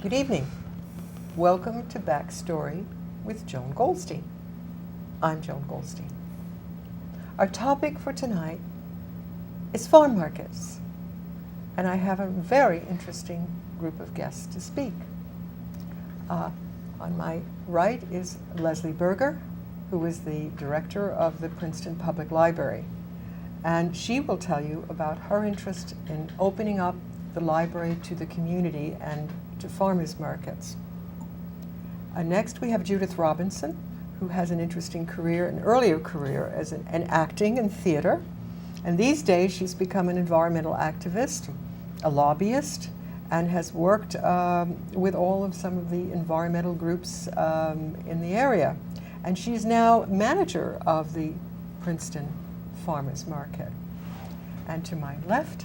Good evening. Welcome to Backstory with Joan Goldstein. I'm Joan Goldstein. Our topic for tonight is farm markets, and I have a very interesting group of guests to speak. On my right is Leslie Berger, who is the director of the Princeton Public Library, and she will tell you about her interest in opening up the library to the community and to farmers markets. Next we have Judith Robinson, who has an interesting career, an earlier career as an acting and theater, and these days she's become an environmental activist, a lobbyist, and has worked with some of the environmental groups in the area. And she's now manager of the Princeton Farmers Market. And to my left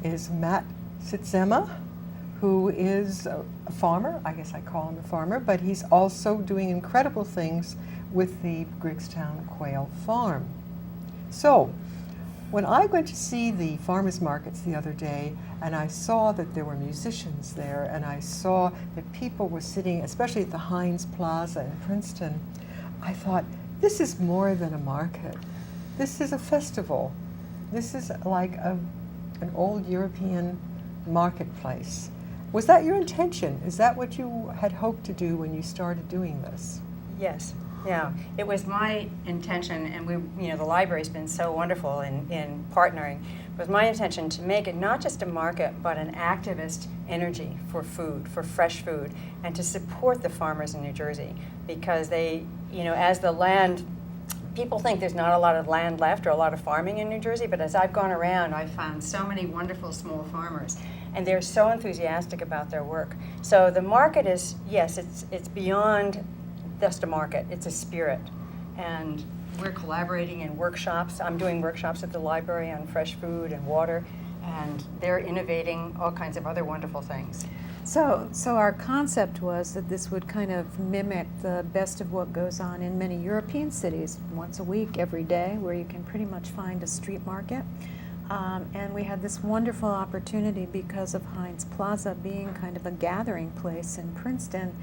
is Matt Sitzema, who is a farmer. I guess I call him a farmer, but he's also doing incredible things with the Griggstown Quail Farm. So, when I went to see the farmers markets the other day, and I saw that there were musicians there, and I saw that people were sitting, especially at the Heinz Plaza in Princeton, I thought, this is more than a market. This is a festival. This is like an old European marketplace. Was that your intention? Is that what you had hoped to do when you started doing this? Yes, yeah. It was my intention, and the library's been so wonderful in partnering. It was my intention to make it not just a market, but an activist energy for food, for fresh food, and to support the farmers in New Jersey, because they, as the land, people think there's not a lot of land left or a lot of farming in New Jersey, but as I've gone around, I've found so many wonderful small farmers, and they're so enthusiastic about their work. So the market is, yes, it's beyond just a market, it's a spirit. And we're collaborating in workshops. I'm doing workshops at the library on fresh food and water, and they're innovating all kinds of other wonderful things. So our concept was that this would kind of mimic the best of what goes on in many European cities, once a week, every day, where you can pretty much find a street market. And we had this wonderful opportunity because of Heinz Plaza being kind of a gathering place in Princeton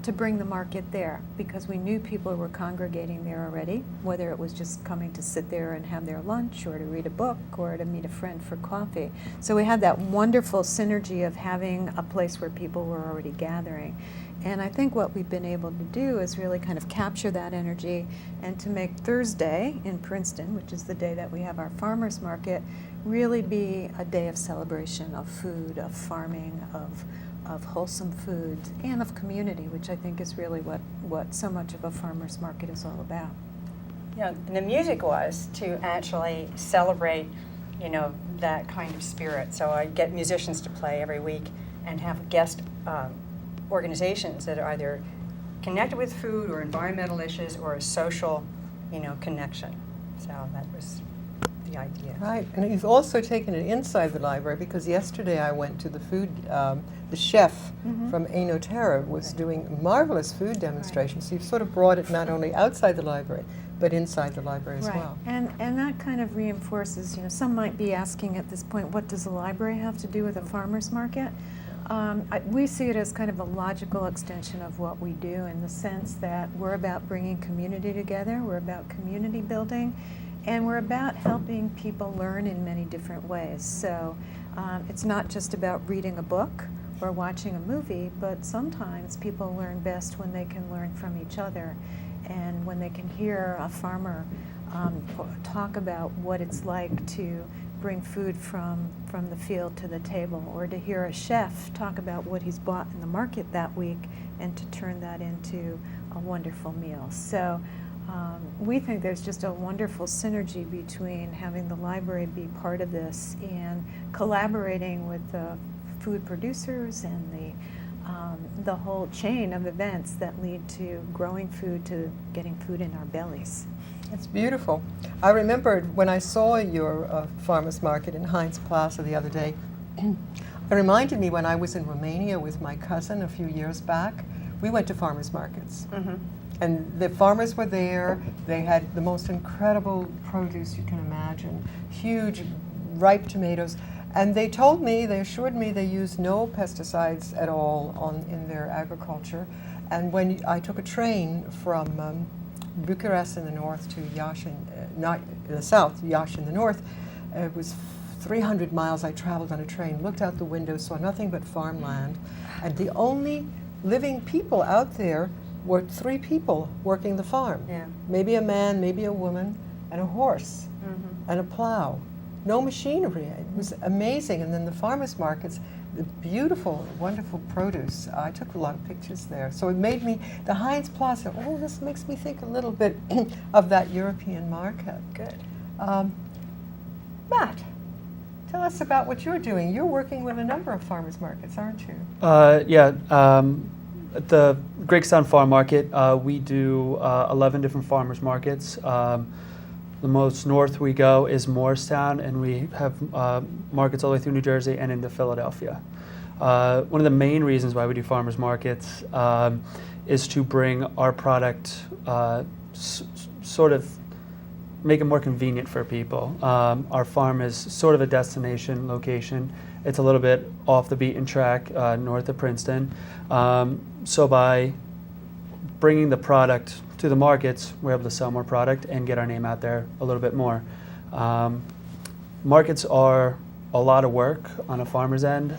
to bring the market there, because we knew people were congregating there already, whether it was just coming to sit there and have their lunch or to read a book or to meet a friend for coffee. So we had that wonderful synergy of having a place where people were already gathering. And I think what we've been able to do is really kind of capture that energy and to make Thursday in Princeton, which is the day that we have our farmers market, really be a day of celebration of food, of farming, of wholesome food, and of community, which I think is really what so much of a farmer's market is all about. Yeah, and the music was to actually celebrate, that kind of spirit. So I get musicians to play every week and have guest organizations that are either connected with food or environmental issues or a social, connection. So that was the idea. Right, and you've also taken it inside the library, because yesterday I went to the food, the chef from Eno Terra was doing a marvelous food demonstration. So you've sort of brought it not only outside the library, but inside the library as well. And that kind of reinforces, some might be asking at this point, what does the library have to do with a farmer's market? We see it as kind of a logical extension of what we do, in the sense that we're about bringing community together, we're about community building, and we're about helping people learn in many different ways. So it's not just about reading a book or watching a movie, but sometimes people learn best when they can learn from each other, and when they can hear a farmer talk about what it's like to bring food from the field to the table, or to hear a chef talk about what he's bought in the market that week and to turn that into a wonderful meal. So we think there's just a wonderful synergy between having the library be part of this and collaborating with the food producers and the whole chain of events that lead to growing food, to getting food in our bellies. It's beautiful. I remembered when I saw your farmers market in Heinz Plaza the other day, it reminded me when I was in Romania with my cousin a few years back. We went to farmers markets. And the farmers were there. They had the most incredible produce you can imagine, huge ripe tomatoes. And they told me, they assured me they use no pesticides at all in their agriculture. And when I took a train from Bucharest in the north to Iași not in the south, Iași in the north, it was 300 miles I traveled on a train, looked out the window, saw nothing but farmland. And the only living people out there were 3 people working the farm. Yeah. Maybe a man, maybe a woman, and a horse, and a plow. No machinery. It was amazing. And then the farmers markets, the beautiful, wonderful produce. I took a lot of pictures there. So it made me, the Heinz Plaza, oh, this makes me think a little bit of that European market. Good. Matt, tell us about what you're doing. You're working with a number of farmers markets, aren't you? At the Greekstown Farm Market, we do 11 different farmers markets. The most north we go is Morristown, and we have markets all the way through New Jersey and into Philadelphia. One of the main reasons why we do farmers markets is to bring our product, sort of make it more convenient for people. Our farm is sort of a destination location. It's a little bit off the beaten track north of Princeton. So by bringing the product to the markets, we're able to sell more product and get our name out there a little bit more. Markets are a lot of work on a farmer's end.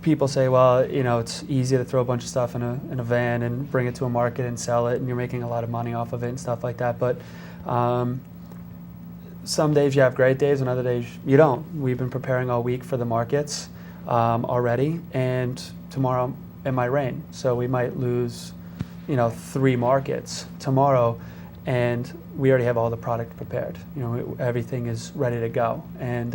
People say, well, you know, it's easy to throw a bunch of stuff in a van and bring it to a market and sell it, and you're making a lot of money off of it and stuff like that. But some days you have great days, and other days you don't. We've been preparing all week for the markets already, and tomorrow it might rain, so we might lose, 3 markets tomorrow, and we already have all the product prepared. Everything is ready to go, and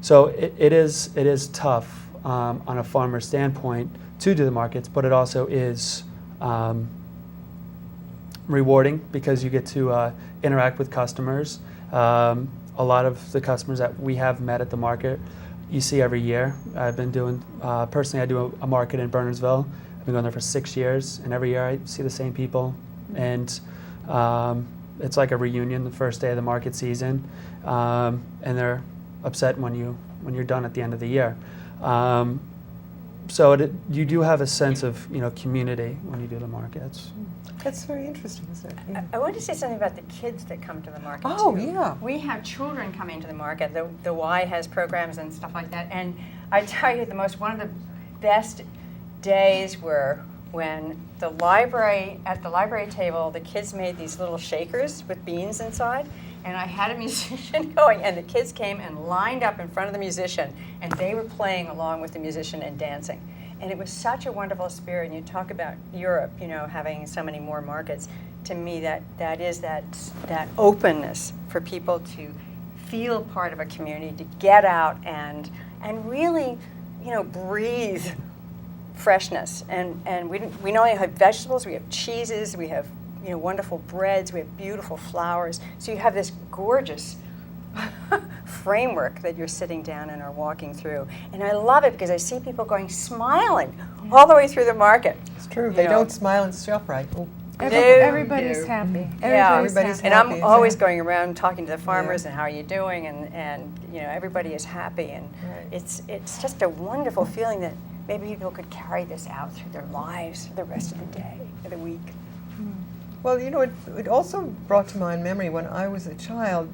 so it is tough on a farmer's standpoint to do the markets, but it also is rewarding because you get to interact with customers. A lot of the customers that we have met at the market, you see every year. I've been doing, personally, I do a market in Burnersville. I've been going there for 6 years, and every year I see the same people. And it's like a reunion the first day of the market season, and they're upset when you're done at the end of the year. So you do have a sense of community when you do the markets. That's very interesting, isn't it? Yeah. I wanted to say something about the kids that come to the market. Oh, too. yeah. We have children coming to the market. The Y has programs and stuff like that. And I tell you, one of the best days were when at the library table, the kids made these little shakers with beans inside. And I had a musician going, and the kids came and lined up in front of the musician, and they were playing along with the musician and dancing. And it was such a wonderful spirit. And you talk about Europe, having so many more markets. To me, that is that openness for people to feel part of a community, to get out and really, breathe freshness. And we not only have vegetables, we have cheeses, we have wonderful breads, we have beautiful flowers. So you have this gorgeous framework that you're sitting down and are walking through. And I love it because I see people smiling all the way through the market. It's true. They don't smile in ShopRite. Oh. Everybody's happy. Everybody's And happy, I'm always exactly. going around talking to the farmers Yeah. and how are you doing, and everybody is happy, and Right. it's just a wonderful feeling that maybe people could carry this out through their lives for the rest of the day or the week. Well, it also brought to mind memory when I was a child.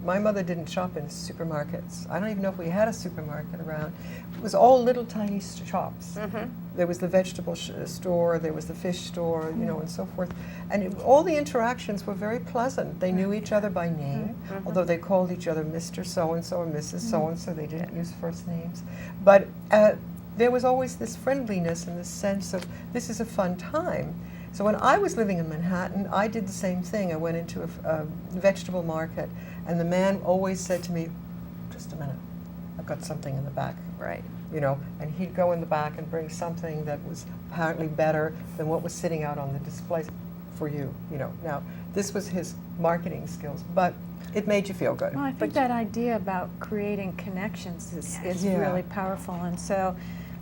My mother didn't shop in supermarkets. I don't even know if we had a supermarket around. It was all little tiny shops. Mm-hmm. There was the vegetable store, there was the fish store, and so forth. And all the interactions were very pleasant. They knew each other by name, although they called each other Mr. So-and-so or Mrs. So-and-so. They didn't use first names. But there was always this friendliness and this sense of, this is a fun time. So when I was living in Manhattan, I did the same thing. I went into a vegetable market, and the man always said to me, just a minute, I've got something in the back. Right. And he'd go in the back and bring something that was apparently better than what was sitting out on the display for you. Now, this was his marketing skills, but it made you feel good. Well, I think that idea about creating connections is Yeah. really powerful, and so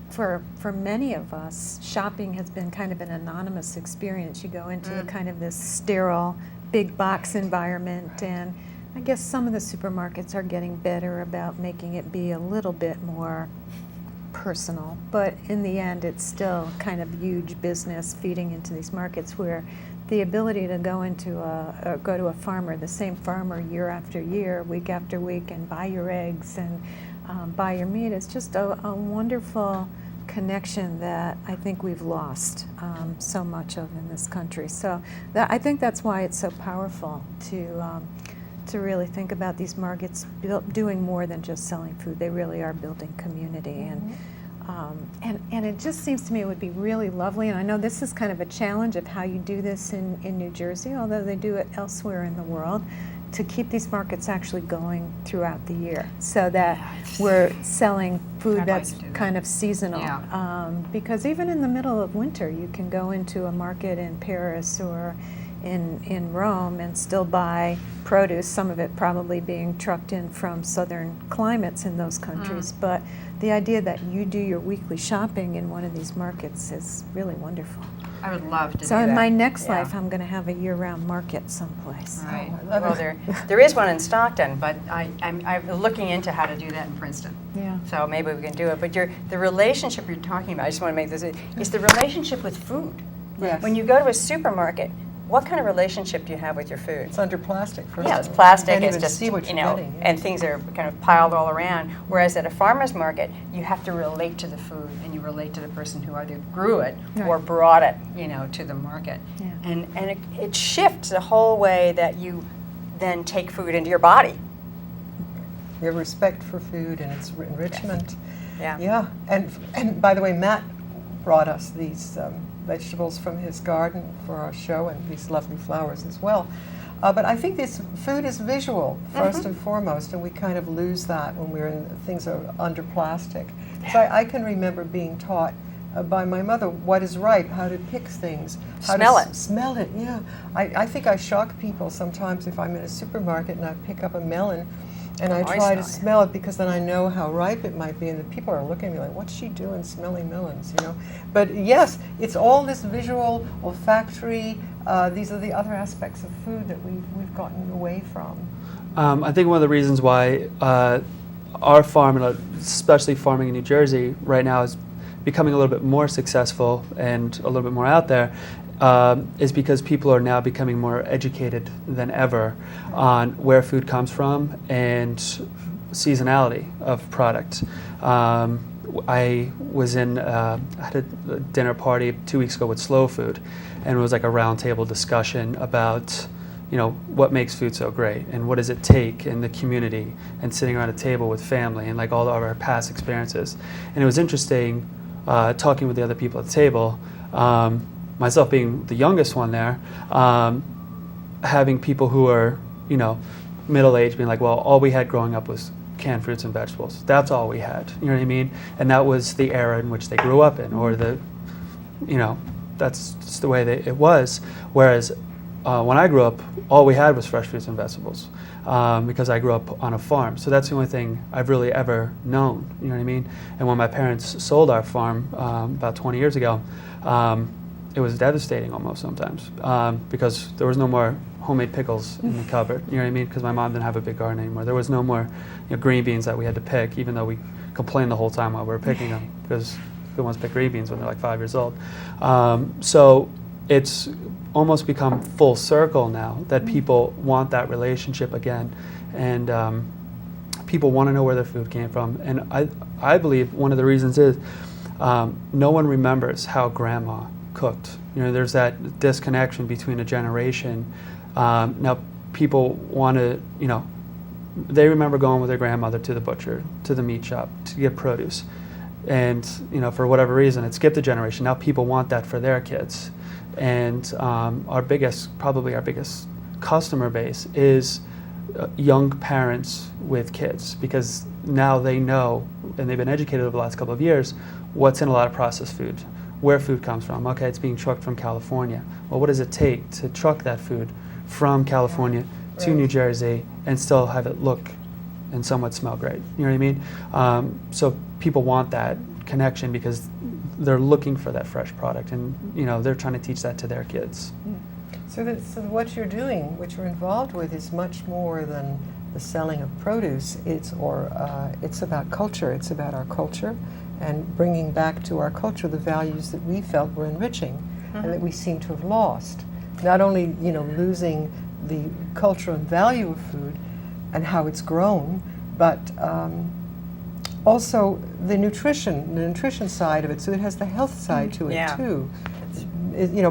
for many of us, shopping has been kind of an anonymous experience. You go into kind of this sterile, big box environment, and I guess some of the supermarkets are getting better about making it be a little bit more personal, but in the end it's still kind of huge business feeding into these markets where the ability to go into go to a farmer, the same farmer year after year, week after week, and buy your eggs and buy your meat is just a wonderful connection that I think we've lost so much of in this country. So I think that's why it's so powerful to really think about these markets doing more than just selling food. They really are building community. And it just seems to me it would be really lovely, and I know this is kind of a challenge of how you do this in New Jersey, although they do it elsewhere in the world, to keep these markets actually going throughout the year so that we're selling food I'd like that's to do that. kind of seasonal. Yeah. Because even in the middle of winter, you can go into a market in Paris or in Rome and still buy produce, some of it probably being trucked in from southern climates in those countries. But the idea that you do your weekly shopping in one of these markets is really wonderful. I would love to do So that. in my next Yeah. life, I'm going to have a year-round market someplace. Right. Oh, I love Well, it. there is one in Stockton, but I'm looking into how to do that in Princeton. Yeah. So maybe we can do it. But the relationship you're talking about, I just want to make this, is the relationship with food. Yes. When you go to a supermarket, what kind of relationship do you have with your food? It's under plastic, first Yeah, of it's all. plastic, You can't it's even just, see what you you're know, getting, yeah. and things are kind of piled all around. Whereas at a farmer's market, you have to relate to the food, and you relate to the person who either grew it or Right. brought it, you know, to the market. Yeah. And it shifts the whole way that you then take food into your body. You have respect for food and its enrichment. Yeah. Yeah, and by the way, Matt brought us these vegetables from his garden for our show, and these lovely flowers as well. But I think this food is visual first and foremost, and we kind of lose that when we're in things are under plastic. So I can remember being taught by my mother what is right, how to pick things, how Smell to it. smell it. Yeah, I think I shock people sometimes if I'm in a supermarket and I pick up a melon. And I I try to smell it. smell it because then I know how ripe it might be, and the people are looking at me like, "What's she doing, smelling melons?" You know. But yes, it's all this visual, olfactory. These are the other aspects of food that we've gotten away from. I think one of the reasons why our farm, and especially farming in New Jersey right now, is becoming a little bit more successful and a little bit more out there, is because people are now becoming more educated than ever on where food comes from and seasonality of product. I was I had a dinner party 2 weeks ago with Slow Food, and it was like a roundtable discussion about, you know, what makes food so great and what does it take in the community and sitting around a table with family and like all of our past experiences. And it was interesting talking with the other people at the table, myself being the youngest one there, having people who are, you know, middle-aged being like, well, all we had growing up was canned fruits and vegetables. That's all we had. You know what I mean? And that was the era in which they grew up in, or the, you know, that's just the way it was. Whereas when I grew up, all we had was fresh fruits and vegetables because I grew up on a farm. So that's the only thing I've really ever known. You know what I mean? And when my parents sold our farm about 20 years ago, it was devastating almost sometimes because there was no more homemade pickles in the cupboard. You know what I mean? Because my mom didn't have a big garden anymore. There was no more, you know, green beans that we had to pick, even though we complained the whole time while we were picking them because who wants to pick green beans when they're like 5 years old? So it's almost become full circle now that people want that relationship again, and people want to know where their food came from. And I believe one of the reasons is no one remembers how grandma cooked. You know, there's that disconnection between a generation. Now people want to, you know, they remember going with their grandmother to the butcher, to the meat shop, to get produce. And, you know, for whatever reason, it skipped a generation. Now people want that for their kids. And probably our biggest customer base is young parents with kids, because now they know, and they've been educated over the last couple of years, what's in a lot of processed food, where food comes from. Okay, it's being trucked from California. Well, what does it take to truck that food from California to New Jersey and still have it look and somewhat smell great? You know what I mean? So people want that connection because they're looking for that fresh product, and, you know, they're trying to teach that to their kids. So So what you're doing, what you're involved with, is much more than the selling of produce. It's about culture. It's about our culture, and bringing back to our culture the values that we felt were enriching, and that we seem to have lost. Not only losing the culture and value of food, and how it's grown, but also the nutrition side of it. So it has the health side to it too.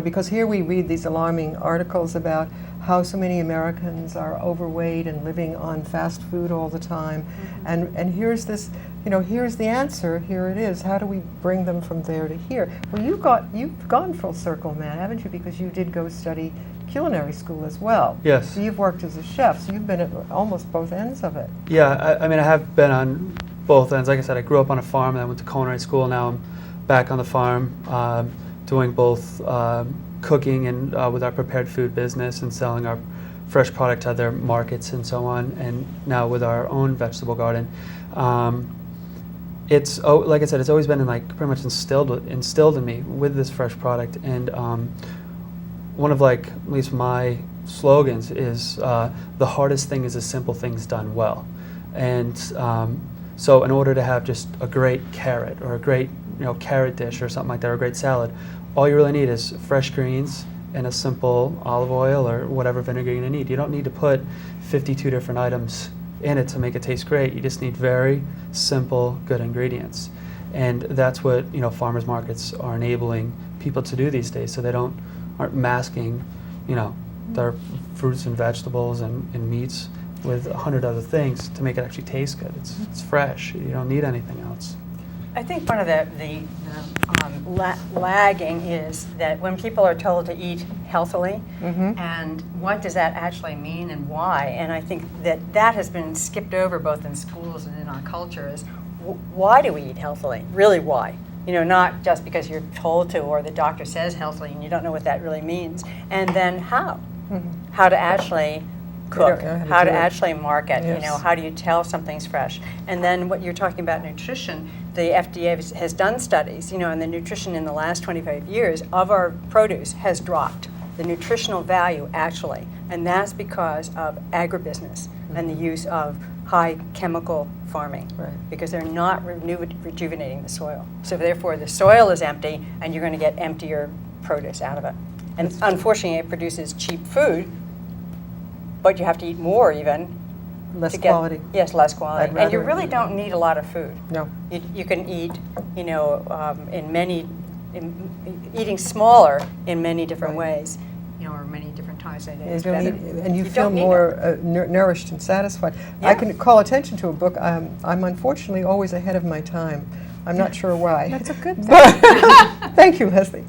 Because here we read these alarming articles about how so many Americans are overweight and living on fast food all the time, and here's this, here's the answer. Here it is. How do we bring them from there to here? Well, you've gone full circle, man, haven't you? Because you did go study culinary school as well. Yes. So you've worked as a chef. So you've been at almost both ends of it. Yeah, I mean, I have been on both ends. Like I said, I grew up on a farm, and I went to culinary school. Now I'm back on the farm, doing both cooking and with our prepared food business and selling our fresh product to other markets and so on, and now with our own vegetable garden. It's like I said, it's always been pretty much instilled in me with this fresh product. And one of at least my slogans is the hardest thing is the simple things done well. And so in order to have just a great carrot or a great carrot dish or something like that, or a great salad, all you really need is fresh greens and a simple olive oil or whatever vinegar you're going to need. You don't need to put 52 different items in it to make it taste great. You just need very simple, good ingredients. And that's what farmers markets are enabling people to do these days, so they aren't masking their fruits and vegetables and meats with 100 other things to make it actually taste good. It's fresh. You don't need anything else. I think one of the lagging is that when people are told to eat healthily, and what does that actually mean and why? And I think that has been skipped over both in schools and in our culture. Is why do we eat healthily? Really, why? Not just because you're told to or the doctor says healthily and you don't know what that really means. And then how? How to actually cook, how to actually market, how do you tell something's fresh? And then what you're talking about nutrition, the FDA has done studies, and the nutrition in the last 25 years of our produce has dropped, the nutritional value actually, and that's because of agribusiness and the use of high chemical farming, because they're not rejuvenating the soil. So therefore the soil is empty and you're going to get emptier produce out of it. And unfortunately it produces cheap food, but you have to eat more even. Less quality. Yes, less quality. And you really don't need a lot of food. No. You can eat, eating smaller in many different ways, or many different times a day. And you feel more nourished and satisfied. I can call attention to a book. I'm unfortunately always ahead of my time. I'm not sure why. That's a good thing. Thank you, Leslie.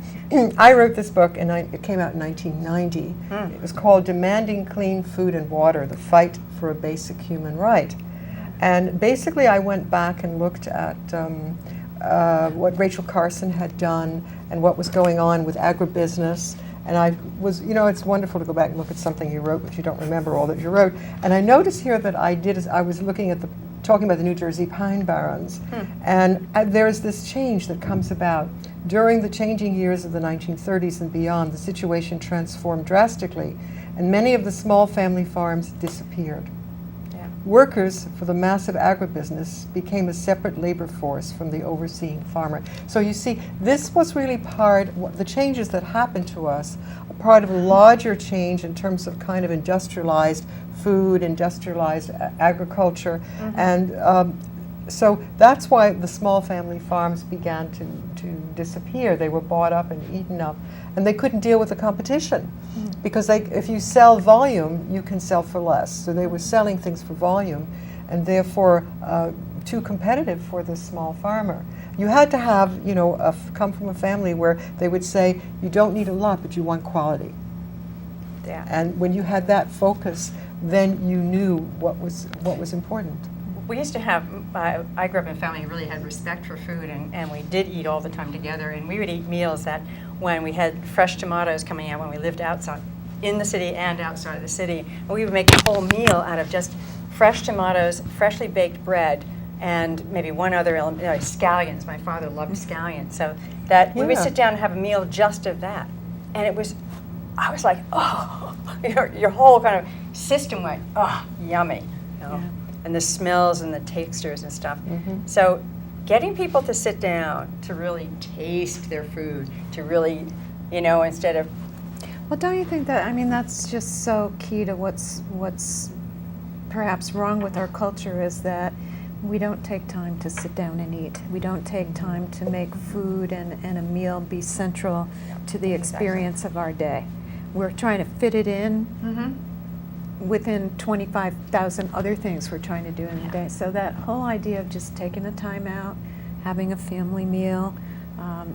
I wrote this book, and it came out in 1990. It was called Demanding Clean Food and Water, The Fight for a Basic Human Right. And basically I went back and looked at what Rachel Carson had done and what was going on with agribusiness. And I was, it's wonderful to go back and look at something you wrote, but you don't remember all that you wrote. And I noticed here that I was looking at talking about the New Jersey pine barrens. And there's this change that comes about. During the changing years of the 1930s and beyond, the situation transformed drastically, and many of the small family farms disappeared. Workers for the massive agribusiness became a separate labor force from the overseeing farmer. So you see, this was really the changes that happened to us, a part of a larger change in terms of kind of industrialized food, industrialized agriculture, and so that's why the small family farms began to disappear. They were bought up and eaten up, and they couldn't deal with the competition. Because if you sell volume, you can sell for less. So they were selling things for volume, and therefore too competitive for the small farmer. You had to have, come from a family where they would say, you don't need a lot, but you want quality. Yeah. And when you had that focus, then you knew what was important. We used to have, I grew up in a family who really had respect for food, and we did eat all the time together, and we would eat meals that when we had fresh tomatoes coming out when we lived outside, in the city and outside of the city, and we would make a whole meal out of just fresh tomatoes, freshly baked bread, and maybe one other element, scallions. My father loved scallions, so that we would sit down and have a meal just of that, and it was I was like, oh, your whole kind of system went, oh, yummy. You know? Yeah. And the smells and the textures and stuff. Mhm. So getting people to sit down, to really taste their food, to really, you know, instead of, Well, don't you think that, I mean, that's just so key to what's perhaps wrong with our culture is that we don't take time to sit down and eat. We don't take time to make food and a meal be central to the experience of our day. We're trying to fit it in within 25,000 other things we're trying to do in a day. So that whole idea of just taking a time out, having a family meal,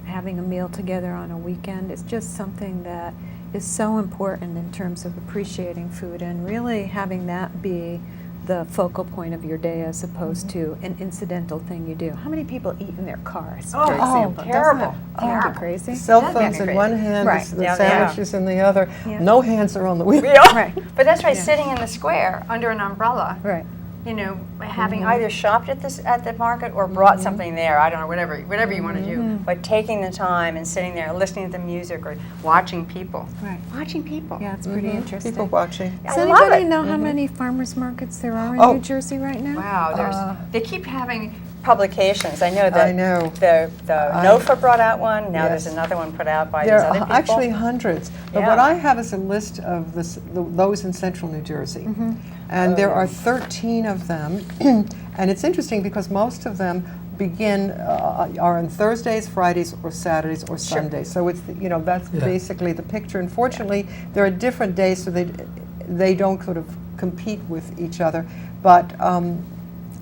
having a meal together on a weekend is just something that is so important in terms of appreciating food and really having that be the focal point of your day as opposed to an incidental thing you do. How many people eat in their cars, for example? Doesn't terrible, that drive you terrible. crazy? Cell That phones makes in me one crazy. hand, Right. the Yeah, sandwiches in the other. Yeah. No hands are on the wheel. Right. But that's why Yeah. sitting in the square under an umbrella, Right. you know, having either shopped at the market or brought something there. I don't know, whatever you want to do. But taking the time and sitting there, listening to the music or watching people. Right. Watching people. Yeah, it's pretty interesting. People watching. Does I love anybody it. know how many farmers markets there are in Oh. New Jersey right now? Wow, they keep having publications. I know that I know. the I- NOFA brought out one. Now there's Yes. another one put out by There these other are people. actually hundreds, but what Yeah. I have is a list of those in central New Jersey. And there are 13 of them, and it's interesting because most of them are on Thursdays, Fridays, or Saturdays, or Sundays. So it's, that's Yeah. basically the picture. Unfortunately, there are different days, so they don't sort of compete with each other. But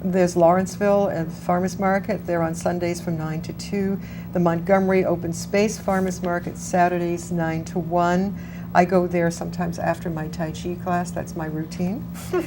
there's Lawrenceville and Farmers Market. They're on Sundays from 9 to 2. The Montgomery Open Space Farmers Market, Saturdays 9 to 1. I go there sometimes after my Tai Chi class. That's my routine.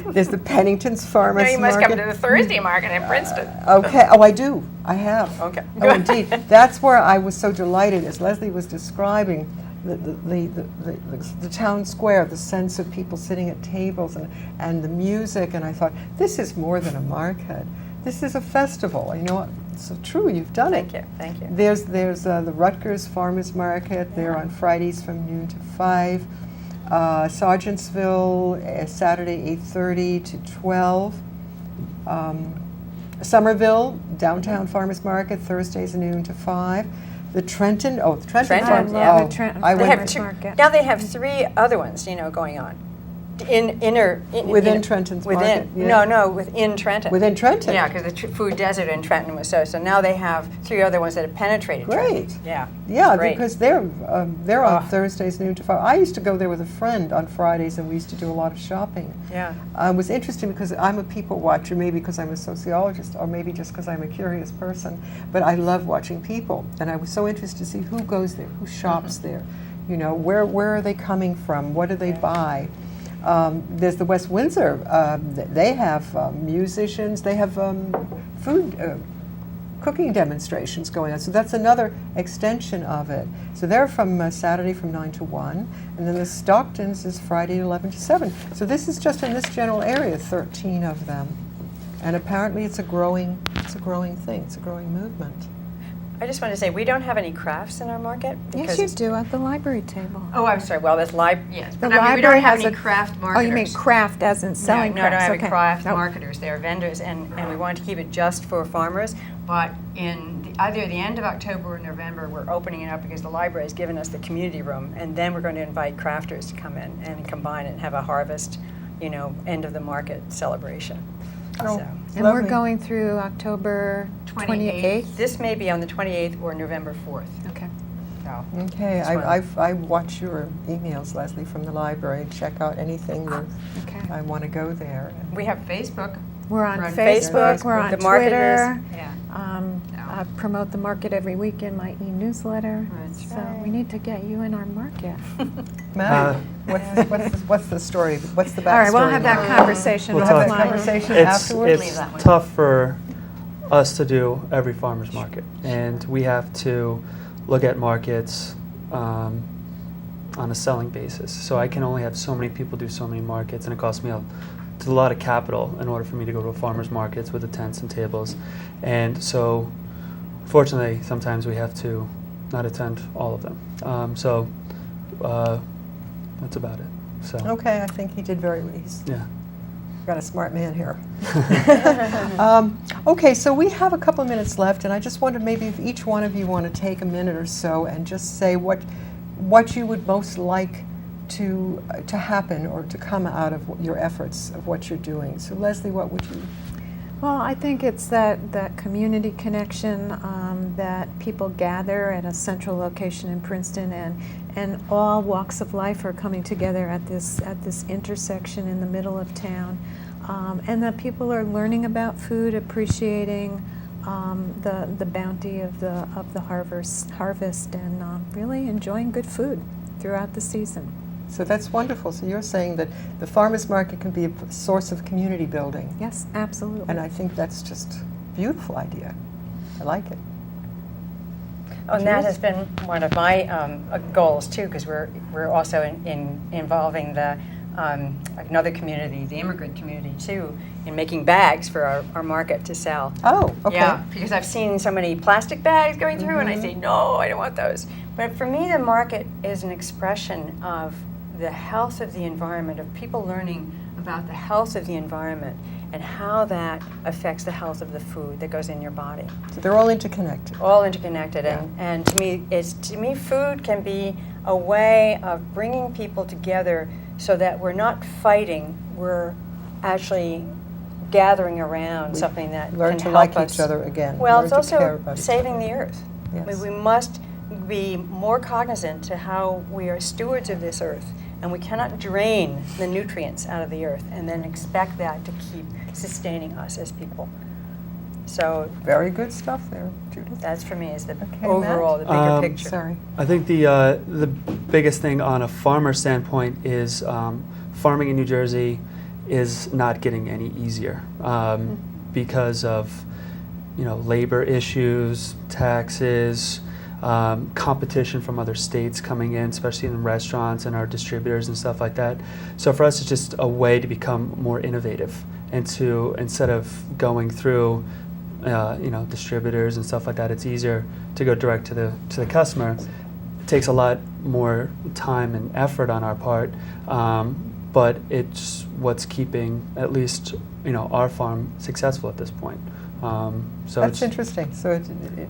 There's the Pennington's Farmers No, you must Market. come to the Thursday market in Princeton. Okay. Oh, I do. I have. Okay. Oh, indeed. That's where I was so delighted, as Leslie was describing the town square, the sense of people sitting at tables and the music. And I thought, this is more than a market. This is a festival. You know, it's so true. You've done it. Thank you. There's the Rutgers Farmers Market. They're on Fridays from noon to 5. Sargentsville, Saturday 8:30 to 12. Somerville, Downtown Farmers Market, Thursdays noon to 5. The Trenton Trenton, Farm- yeah. the Trenton I They went have Farmers Market. now they have 3 other ones, going on. Within Trenton's market, yeah. No, within Trenton. Within Trenton? Yeah, because the food desert in Trenton was so now they have 3 other ones that have penetrated Trenton. Great. Yeah. Yeah, Great. because they're on Oh. Thursdays noon to 5. I used to go there with a friend on Fridays, and we used to do a lot of shopping. Yeah. It was interesting because I'm a people watcher, maybe because I'm a sociologist, or maybe just because I'm a curious person. But I love watching people, and I was so interested to see who goes there, who shops there. Where are they coming from? What do they buy? There's the West Windsor. They have musicians. They have food cooking demonstrations going on. So that's another extension of it. So they're from Saturday from 9 to 1. And then the Stocktons is Friday 11 to 7. So this is just in this general area, 13 of them. And apparently it's a growing thing. It's a growing movement. I just want to say we don't have any crafts in our market. Yes, you do at the library table. Oh, I'm sorry. Well, there's yes. The But we don't library have has any a- craft marketers. Oh, you mean craft as in selling no, I don't crafts? have Okay. any craft Nope. marketers. They're vendors, and we want to keep it just for farmers. But in either the end of October or November, we're opening it up because the library has given us the community room, and then we're going to invite crafters to come in and combine it and have a harvest, end of the market celebration. Oh. So. And Lovely. we're going through October 28th? This may be on the 28th or November 4th. Okay. So. Okay, Just wanna- I watch your emails, Leslie, from the library, and check out anything that Okay. I want to go there. We have Facebook. We're on We're on Facebook, Facebook. we're on The market Twitter. is- yeah. I promote the market every week in my e-newsletter. That's So right. we need to get you in our market. Matt, what's the story? What's the backstory? All right, we'll have that conversation We'll We'll have talk. that offline. conversation It's, afterwards. Leave that one. it's tough for us to do every farmer's market, and we have to look at markets on a selling basis. So I can only have so many people do so many markets, and it costs me a lot of capital in order for me to go to a farmer's markets with the tents and tables. And so, fortunately, sometimes we have to not attend all of them. that's about it. So Okay, I think he did he's yeah. got a smart man here. Okay, so we have a couple of minutes left, and I just wondered maybe if each one of you want to take a minute or so and just say what you would most like to happen or to come out of your efforts of what you're doing. So Leslie, what would you? Well, I think it's that community connection, that people gather at a central location in Princeton, and all walks of life are coming together at this intersection in the middle of town, and that people are learning about food, appreciating the bounty of the harvest, and really enjoying good food throughout the season. So that's wonderful. So you're saying that the farmers market can be a source of community building. Yes, absolutely. And I think that's just a beautiful idea. I like it. Oh, and that Jules? has been one of my goals too, because we're also involving the another community, the immigrant community too, in making bags for our market to sell. Oh, okay. Yeah, because I've seen so many plastic bags going through, and I say, no, I don't want those. But for me, the market is an expression of the health of the environment, of people learning about the health of the environment and how that affects the health of the food that goes in your body. So they're all interconnected. All interconnected, Yeah. and to me, food can be a way of bringing people together so that we're not fighting, we're actually gathering around We something that Learn can to help like us. each other again. Well, Learn it's to care also about each saving other. the earth. Yes. We must be more cognizant to how we are stewards of this earth, and we cannot drain the nutrients out of the earth and then expect that to keep sustaining us as people. So Very good stuff there, Judith. that's for me is the Okay, overall, the Matt? bigger picture. Sorry. I think the biggest thing on a farmer standpoint is farming in New Jersey is not getting any easier because of labor issues, taxes, competition from other states coming in, especially in restaurants and our distributors and stuff like that. So for us, it's just a way to become more innovative and to, instead of going through distributors and stuff like that, it's easier to go direct to the customer. It takes a lot more time and effort on our part, but it's what's keeping at least our farm successful at this point. So That's it's interesting. So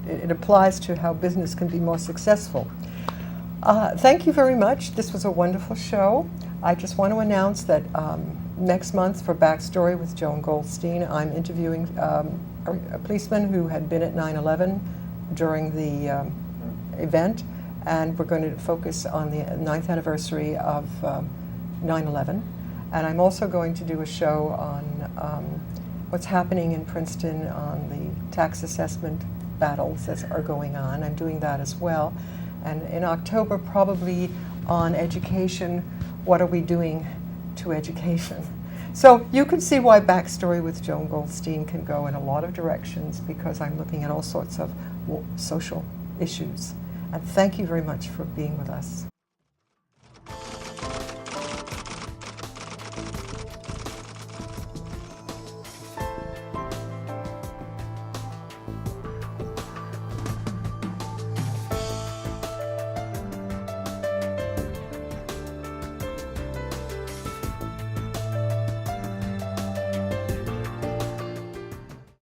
it applies to how business can be more successful. Thank you very much. This was a wonderful show. I just want to announce that next month for Backstory with Joan Goldstein, I'm interviewing a policeman who had been at 9/11 during the event, and we're going to focus on the 9th anniversary of 9/11. And I'm also going to do a show on what's happening in Princeton on the tax assessment battles that are going on. I'm doing that as well. And in October, probably on education, what are we doing to education? So you can see why Backstory with Joan Goldstein can go in a lot of directions, because I'm looking at all sorts of social issues. And thank you very much for being with us.